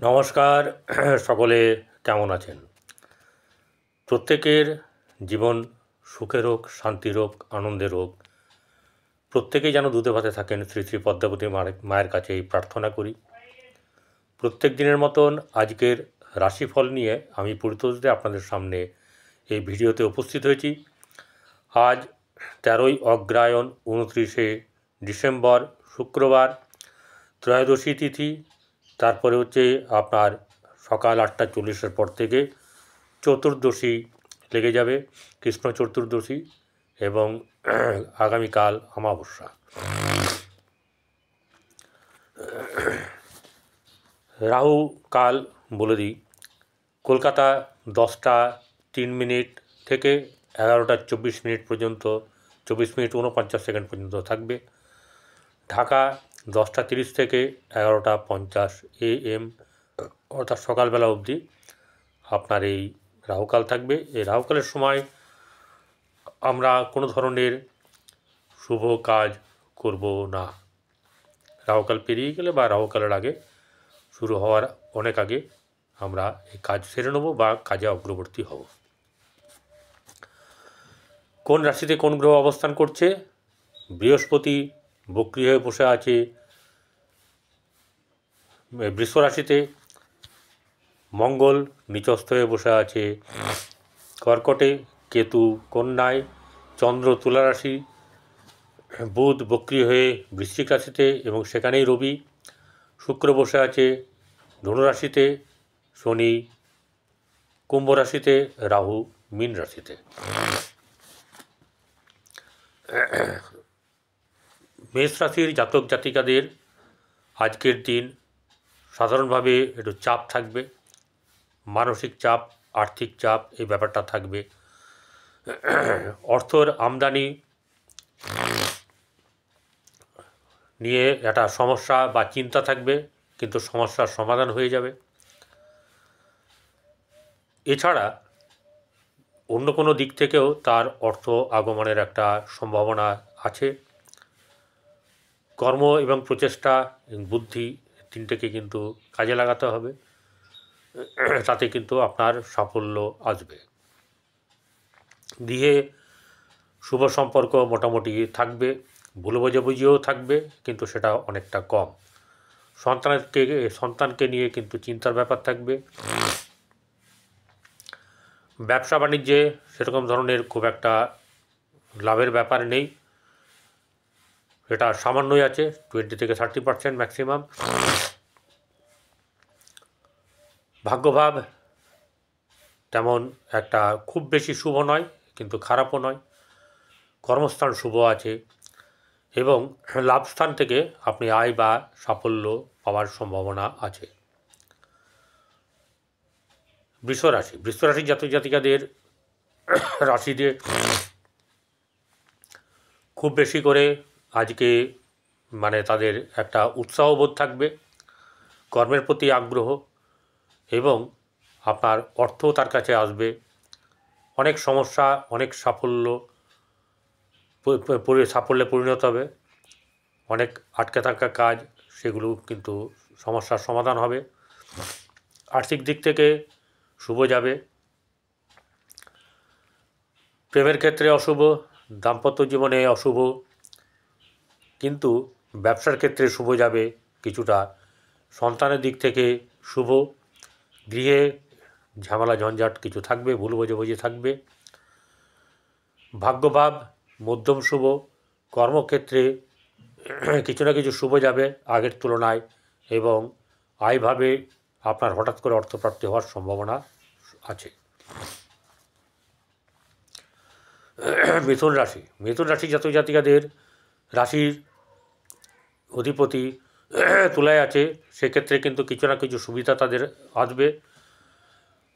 নমস্কার। সকলে কেমন আছেন? প্রত্যেকের জীবন সুখের হোক, শান্তির হোক, আনন্দের হোক। প্রত্যেকেই যেন দুধে ভাতে থাকেন, শ্রী শ্রী পদ্মাবতী মায়ের কাছে এই প্রার্থনা করি। প্রত্যেক দিনের মতন আজকের রাশিফল নিয়ে আমি পরিতোষদে আপনাদের সামনে এই ভিডিওতে উপস্থিত হয়েছি। আজ 13ই অগ্রহায়ণ, 29শে ডিসেম্বর, শুক্রবার, ত্রয়োদশী তিথি। তারপরে হচ্ছে আপনার সকাল 8:40 পর থেকে চতুর্দশী লেগে যাবে, কৃষ্ণ চতুর্দশী, এবং আগামীকাল অমাবস্যা। রাহু কাল বলে দিই, কলকাতা 10টা 3 মিনিট থেকে 11টা 24 মিনিট পর্যন্ত, 24 মিনিট 49 সেকেন্ড পর্যন্ত থাকবে। ঢাকা 10টা 30 থেকে 11টা 50 AM, অর্থাৎ সকালবেলা অবধি আপনার এই রাহুকাল থাকবে। এই রাহুকালের সময় আমরা কোনো ধরনের শুভ কাজ করব না। রাহুকাল পেরিয়ে গেলে বা রাহুকালের আগে, শুরু হওয়ার অনেক আগে আমরা এই কাজ সেরে নেব বা কাজে অগ্রবর্তী হব। কোন রাশিতে কোন গ্রহ অবস্থান করছে? বৃহস্পতি বক্রী হয়ে বসে আছে বৃষ রাশিতে, মঙ্গল নিচস্থ হয়ে বসে আছে কর্কটে, কেতু কন্যায়, চন্দ্র তুলা রাশি, বুধ বক্রী হয়ে বৃশ্চিক রাশিতে এবং সেখানেই রবি, শুক্র বসে আছে ধনুরাশিতে, শনি কুম্ভ রাশিতে, রাহু মীন রাশিতে। মেষ রাশির জাতক জাতিকাদের আজকের দিন সাধারণভাবে একটু চাপ থাকবে, মানসিক চাপ, আর্থিক চাপ, এই ব্যাপারটা থাকবে। অর্থর আমদানি নিয়ে একটা সমস্যা বা চিন্তা থাকবে, কিন্তু সমস্যার সমাধান হয়ে যাবে। এছাড়া অন্য কোনো দিক থেকেও তার অর্থ আগমনের একটা সম্ভাবনা আছে। কর্ম এবং প্রচেষ্টা, বুদ্ধি, তিনটেকে কিন্তু কাজে লাগাতে হবে, তাতে কিন্তু আপনার সাফল্য আসবে। গৃহে শুভ সম্পর্ক মোটামুটি থাকবে, ভুল বোঝাবুঝিও থাকবে, কিন্তু সেটা অনেকটা কম। সন্তানকে নিয়ে কিন্তু চিন্তার ব্যাপার থাকবে। ব্যবসা বাণিজ্যে সেরকম ধরনের খুব একটা লাভের ব্যাপার নেই, এটা সামান্যই আছে, 20 থেকে 30% ম্যাক্সিমাম। ভাগ্যভাব তেমন একটা খুব বেশি শুভ নয়, কিন্তু খারাপও নয়। কর্মস্থান শুভ আছে এবং লাভস্থান থেকে আপনি আয় বা সাফল্য পাওয়ার সম্ভাবনা আছে। বৃষরাশির জাতক জাতিকাদের রাশিতে খুব বেশি করে আজকে তাদের একটা উৎসাহবোধ থাকবে, কর্মের প্রতি আগ্রহ, এবং আপনার অর্থ তার কাছে আসবে। অনেক সমস্যা অনেক সাফল্যে পরিণত হবে। অনেক আটকে থাকা কাজ, সেগুলো কিন্তু সমস্যার সমাধান হবে। আর্থিক দিক থেকে শুভ যাবে। প্রেমের ক্ষেত্রে অশুভ, দাম্পত্য জীবনে অশুভ, কিন্তু ব্যবসার ক্ষেত্রে শুভ যাবে কিছুটা। সন্তানের দিক থেকে শুভ। গৃহে ঝামেলা ঝঞ্ঝাট কিছু থাকবে, ভুল বোঝাবুঝি থাকবে। ভাগ্যভাব মধ্যম শুভ। কর্মক্ষেত্রে কিছু না কিছু শুভ যাবে আগের তুলনায়, এবং আয়ভাবে আপনার হঠাৎ করে অর্থপ্রাপ্তি হওয়ার সম্ভাবনা আছে। মিথুন রাশি জাতক জাতিকাদের রাশির অধিপতি তুলায় আছে, সেক্ষেত্রে কিন্তু কিছু না কিছু সুবিধা তাদের আসবে।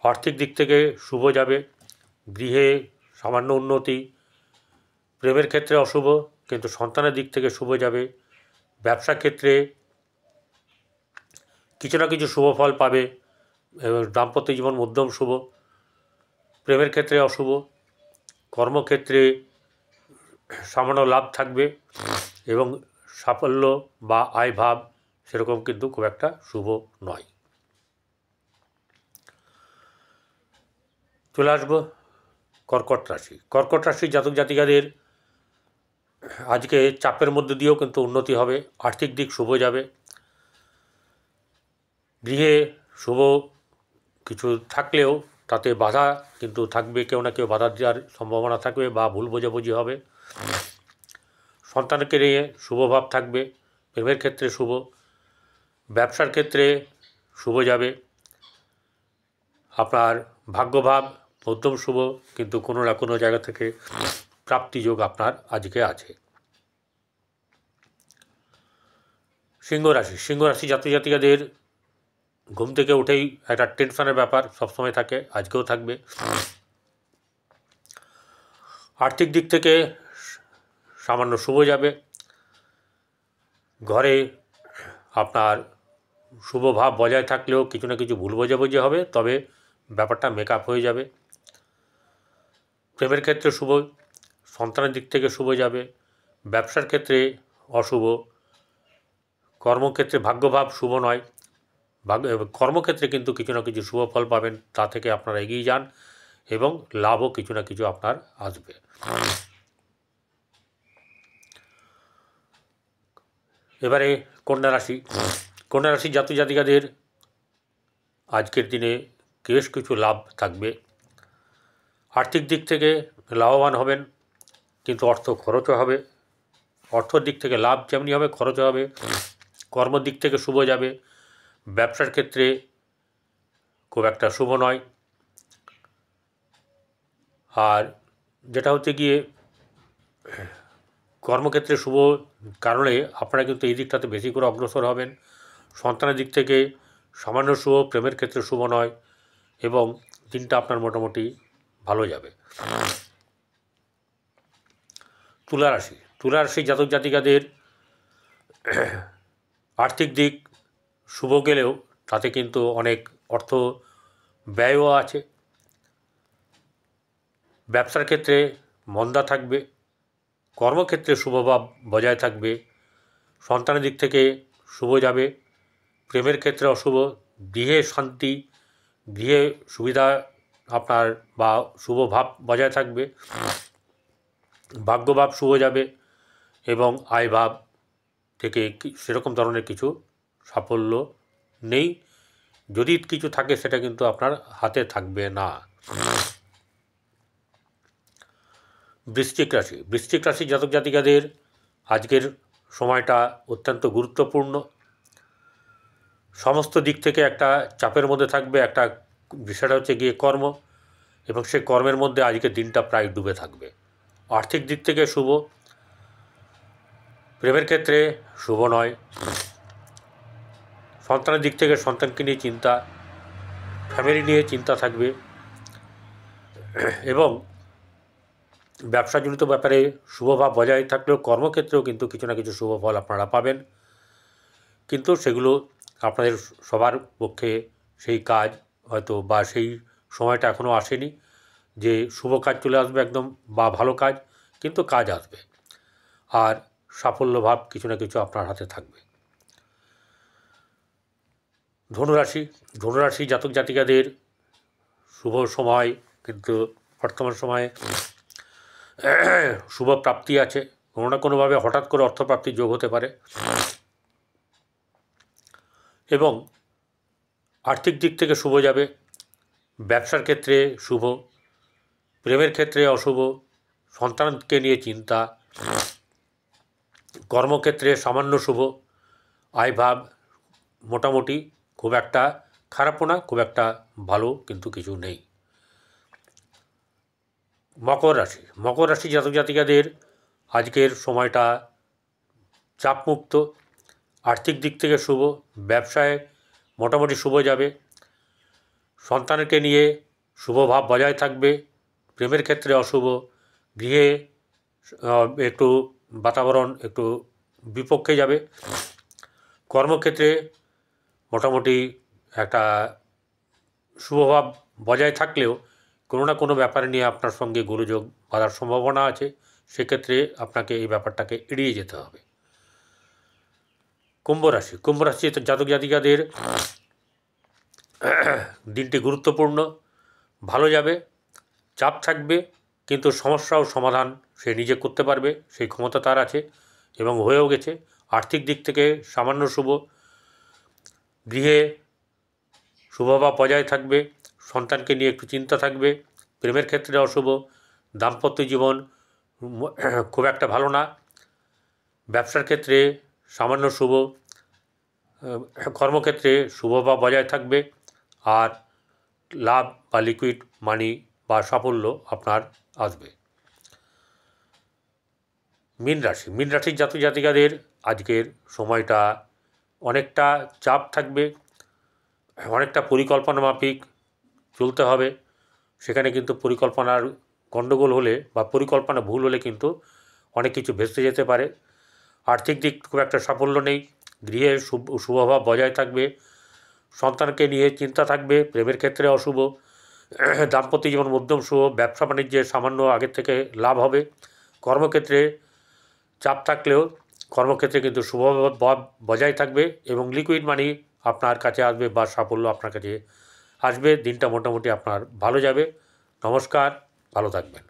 আর্থিক দিক থেকে শুভ যাবে। গৃহে সামান্য উন্নতি। প্রেমের ক্ষেত্রে অশুভ, কিন্তু সন্তানের দিক থেকে শুভ যাবে। ব্যবসা ক্ষেত্রে কিছু না কিছু শুভ ফল পাবে এবং দাম্পত্য জীবন মধ্যম শুভ। প্রেমের ক্ষেত্রে অশুভ। কর্মক্ষেত্রে সামান্য লাভ থাকবে এবং সাফল্য বা আয় ভাব সেরকম কিন্তু খুব একটা শুভ নয়। চলে আসবো কর্কট রাশি। কর্কট রাশির জাতক জাতিকাদের আজকে চাপের মধ্যে দিয়েও কিন্তু উন্নতি হবে, আর্থিক দিক শুভ যাবে, গৃহে শুভ কিছু থাকলেও তাতে বাধা কিন্তু থাকবে, কেউ না কেউ বাধা দেওয়ার সম্ভাবনা থাকবে বা ভুল বোঝাবুঝি হবে। সন্তানকে নিয়ে শুভভাব থাকবে, প্রেমের ক্ষেত্রে শুভ, ব্যবসার ক্ষেত্রে শুভ যাবে। আপনার ভাগ্যভাব মধ্যম শুভ, কিন্তু কোনো না কোনো জায়গা থেকে প্রাপ্তিযোগ আপনার আজকে আছে। সিংহ রাশি। সিংহ রাশি জাতক জাতিকাদের ঘুম থেকে উঠেই একটা টেনশনের ব্যাপার সবসময় থাকে, আজকেও থাকবে। আর্থিক দিক থেকে সামান্য শুভ যাবে, ঘরে আপনার শুভ ভাব বজায় থাকলেও কিছু না কিছু ভুল বোঝাবুঝি হবে, তবে ব্যাপারটা মেকআপ হয়ে যাবে। প্রেমের ক্ষেত্রে শুভ, সন্তানের দিক থেকে শুভ যাবে, ব্যবসার ক্ষেত্রে অশুভ, কর্মক্ষেত্রে ভাগ্যভাব শুভ নয়, কর্মক্ষেত্রে কিন্তু কিছু না কিছু শুভ ফল পাবেন, তা থেকে আপনারা এগিয়ে যান এবং লাভও কিছু না কিছু আপনার আসবে। এবারে কন্যা রাশি। কন্যা রাশির জাতক জাতিকাদের আজকের দিনে বেশ কিছু লাভ থাকবে, আর্থিক দিক থেকে লাভবান হবেন, কিন্তু অর্থ খরচও হবে। অর্থর দিক থেকে লাভ যেমনি হবে, খরচও হবে। কর্মর দিক থেকে শুভ যাবে, ব্যবসার ক্ষেত্রে খুব একটা শুভ নয়। আর যেটা হচ্ছে গিয়ে কর্মক্ষেত্রে শুভ কারণে আপনারা কিন্তু এই দিকটাতে বেশি করে অগ্রসর হবেন। সন্তানের দিক থেকে সামান্য শুভ, প্রেমের ক্ষেত্রে শুভ নয়, এবং দিনটা আপনার মোটামুটি ভালো যাবে। তুলা রাশি। তুলা রাশি জাতক জাতিকাদের আর্থিক দিক শুভ গেলেও তাতে কিন্তু অনেক অর্থ ব্যয়ও আছে। ব্যবসার ক্ষেত্রে মন্দা থাকবে, কর্মক্ষেত্রে শুভভাব বজায় থাকবে, সন্তানের দিক থেকে শুভ যাবে, প্রেমের ক্ষেত্রে অশুভ, গৃহে শান্তি, গৃহে সুবিধা আপনার বা শুভ ভাব বজায় থাকবে, ভাগ্যভাব শুভ যাবে, এবং আয়ভাব থেকে সেরকম ধরনের কিছু সাফল্য নেই, যদি কিছু থাকে সেটা কিন্তু আপনার হাতে থাকবে না। বৃশ্চিক রাশি। বৃশ্চিক রাশি জাতক জাতিকাদের আজকের সময়টা অত্যন্ত গুরুত্বপূর্ণ, সমস্ত দিক থেকে একটা চাপের মধ্যে থাকবে। একটা বিষয়টা হচ্ছে গিয়ে কর্ম, এবং সেই কর্মের মধ্যে আজকের দিনটা প্রায় ডুবে থাকবে। আর্থিক দিক থেকে শুভ, প্রেমের ক্ষেত্রে শুভ নয়, সন্তানের দিক থেকে সন্তানকে নিয়ে চিন্তা, ফ্যামিলি নিয়ে চিন্তা থাকবে, এবং ব্যবসাজনিত ব্যাপারে শুভভাব বজায় থাকলেও কর্মক্ষেত্রেও কিন্তু কিছু না কিছু শুভ ফল আপনারা পাবেন, কিন্তু সেগুলো আপনাদের সবার পক্ষে সেই কাজ হয়তো বা সেই সময়টা এখনও আসেনি যে শুভ কাজ চলে আসবে একদম, বা ভালো কাজ, কিন্তু কাজ আসবে, আর সাফল্যভাব কিছু না কিছু আপনার হাতে থাকবে। ধনুরাশি। ধনুরাশি জাতক জাতিকাদের শুভ সময়, কিন্তু বর্তমান সময়ে শুভ প্রাপ্তি আছে, কোনো না কোনোভাবে হঠাৎ করে অর্থপ্রাপ্তির যোগ হতে পারে, এবং আর্থিক দিক থেকে শুভ যাবে, ব্যবসার ক্ষেত্রে শুভ, প্রেমের ক্ষেত্রে অশুভ, সন্তানকে নিয়ে চিন্তা, কর্মক্ষেত্রে সামান্য শুভ, আয়ভাব মোটামুটি, খুব একটা খারাপও না, খুব একটা ভালো কিন্তু কিছু নেই। মকর রাশি। মকর রাশি জাতক জাতিকাদের আজকের সময়টা চাপমুক্ত, আর্থিক দিক থেকে শুভ, ব্যবসায় মোটামুটি শুভ যাবে, সন্তানকে নিয়ে শুভভাব বজায় থাকবে, প্রেমের ক্ষেত্রে অশুভ, গৃহে একটু বাতাবরণ একটু বিপক্ষে যাবে, কর্মক্ষেত্রে মোটামুটি একটা শুভভাব বজায় থাকলেও কোনো না কোনো ব্যাপারে নিয়ে আপনার সঙ্গে গোলযোগ বাঁধার সম্ভাবনা আছে, সেক্ষেত্রে আপনাকে এই ব্যাপারটাকে এড়িয়ে যেতে হবে। কুম্ভ রাশি। কুম্ভ রাশি জাতক জাতিকাদের দিনটি গুরুত্বপূর্ণ, ভালো যাবে, চাপ থাকবে, কিন্তু সমস্যা ও সমাধান সে নিজে করতে পারবে, সেই ক্ষমতা তার আছে এবং হয়েও গেছে। আর্থিক দিক থেকে সামান্য শুভ, গৃহে শুভভাব বজায় থাকবে, সন্তানকে নিয়ে একটু চিন্তা থাকবে। প্রেমের ক্ষেত্রে অশুভ, দাম্পত্য জীবন খুব একটা ভালো না। ব্যবসার ক্ষেত্রে সামান্য শুভ, কর্মক্ষেত্রে শুভভাব বজায় থাকবে, আর লাভ বা লিকুইড মানি বা সাফল্য আপনার আসবে। মীন রাশির জাতক জাতিকাদের আজকের সময়টা অনেকটা চাপ থাকবে, অনেকটা পরিকল্পনা মাফিক চলতে হবে। সেখানে কিন্তু পরিকল্পনার গণ্ডগোল হলে বা পরিকল্পনা ভুল হলে কিন্তু অনেক কিছু ভেস্তে যেতে পারে। আর্থিক দিক খুব একটা সাফল্য নেই, গৃহে শুভভাব বজায় থাকবে, সন্তানকে নিয়ে চিন্তা থাকবে। প্রেমের ক্ষেত্রে অশুভ, দাম্পত্য জীবন মধ্যম শুভ, ব্যবসা বাণিজ্যে সামান্য আগের থেকে লাভ হবে। কর্মক্ষেত্রে চাপ থাকলেও কর্মক্ষেত্রে কিন্তু শুভভাব বজায় থাকবে এবং লিকুইড মানি আপনার কাছে আসবে বা সাফল্য আপনার কাছে আসবে। দিনটা মোটামুটি আপনার ভালো যাবে। নমস্কার, ভালো থাকবেন।